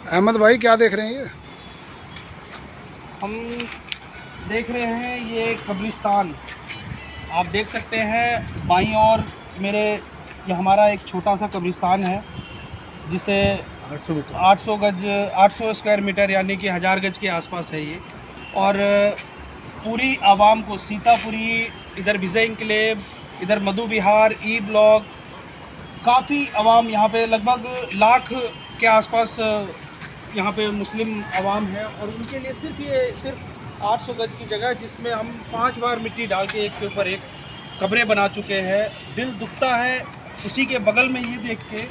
अहमद भाई क्या देख रहे हैं ये? हम देख रहे हैं ये कब्रिस्तान। आप देख सकते हैं बाईं ओर मेरे, ये हमारा एक छोटा सा कब्रिस्तान है जिसे 800 गज 800 स्क्वायर मीटर यानी कि 1000 गज के आसपास है ये। और पूरी आवाम को सीतापुरी, इधर विजय इंक्लेव, इधर मधु विहार, ई ब्लॉक, काफ़ी आवाम यहाँ पे लगभग लाख के आसपास यहाँ पे मुस्लिम आवाम है। और उनके लिए सिर्फ 800 गज की जगह जिसमें हम 5 बार मिट्टी डाल के एक के ऊपर एक कब्रें बना चुके हैं। दिल दुखता है उसी के बगल में ये देख के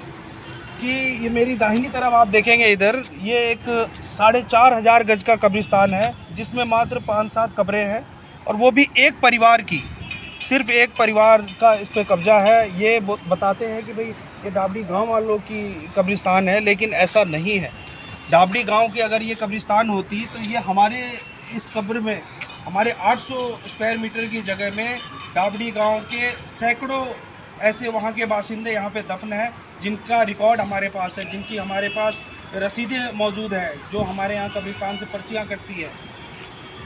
कि ये मेरी दाहिनी तरफ आप देखेंगे, इधर ये एक 4500 गज का कब्रिस्तान है जिसमें मात्र 5-7 कब्रें हैं और वो भी एक परिवार की, सिर्फ एक परिवार का इस पे कब्जा है। ये बताते हैं कि भाई ये डाबडी गांव वालों की कब्रिस्तान है, लेकिन ऐसा नहीं है। डाबडी गांव की अगर ये कब्रिस्तान होती तो ये हमारे इस कब्र में, हमारे 800 स्क्वायर मीटर की जगह में डाबडी गांव के सैकड़ों ऐसे वहाँ के बासिंदे यहाँ पे दफन हैं जिनका रिकॉर्ड हमारे पास है, जिनकी हमारे पास रसीदें मौजूद है, जो हमारे यहाँ कब्रिस्तान से पर्चियाँ कटती है।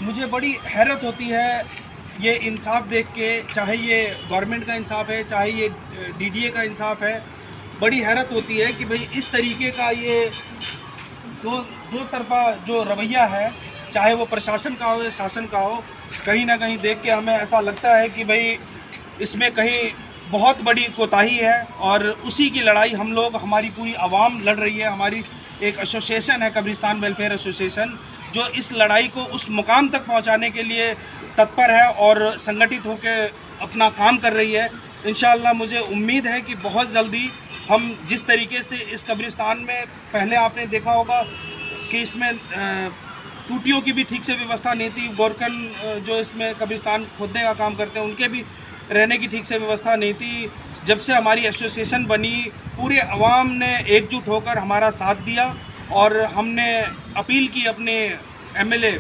मुझे बड़ी हैरत होती है ये इंसाफ देख के, चाहे ये गवर्नमेंट का इंसाफ है, चाहे ये डीडीए का इंसाफ है। बड़ी हैरत होती है कि भाई इस तरीके का ये दो तरफा जो रवैया है, चाहे वो प्रशासन का हो या शासन का हो, कहीं ना कहीं देख के हमें ऐसा लगता है कि भाई इसमें कहीं बहुत बड़ी कोताही है। और उसी की लड़ाई हम लोग, हमारी पूरी आवाम लड़ रही है। हमारी एक एसोसिएशन है, कब्रिस्तान वेलफेयर एसोसिएशन, जो इस लड़ाई को उस मुकाम तक पहुंचाने के लिए तत्पर है और संगठित होकर अपना काम कर रही है। इंशाअल्लाह मुझे उम्मीद है कि बहुत जल्दी हम जिस तरीके से इस कब्रिस्तान में, पहले आपने देखा होगा कि इसमें टूटियों की भी ठीक से व्यवस्था नहीं थी, गोरकन जो इसमें कब्रिस्तान खोदने का काम करते हैं उनके भी रहने की ठीक से व्यवस्था नहीं थी। जब से हमारी एसोसिएशन बनी, पूरे अवाम ने एकजुट होकर हमारा साथ दिया और हमने अपील की अपने एमएलए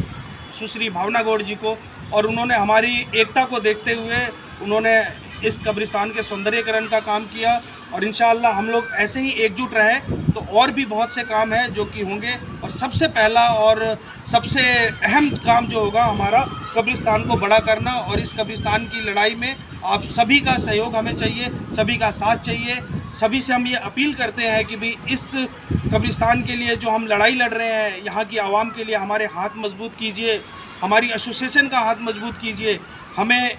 सुश्री भावना गौड़ जी को, और उन्होंने हमारी एकता को देखते हुए उन्होंने इस कब्रिस्तान के सौंदर्यीकरण का काम किया। और इंशाअल्लाह हम लोग ऐसे ही एकजुट रहे तो और भी बहुत से काम हैं जो कि होंगे। और सबसे पहला और सबसे अहम काम जो होगा हमारा, कब्रिस्तान को बड़ा करना। और इस कब्रिस्तान की लड़ाई में आप सभी का सहयोग हमें चाहिए, सभी का साथ चाहिए। सभी से हम ये अपील करते हैं कि भाई इस कब्रिस्तान के लिए जो हम लड़ाई लड़ रहे हैं, यहाँ की आवाम के लिए हमारे हाथ मजबूत कीजिए, हमारी एसोसिएशन का हाथ मजबूत कीजिए। हमें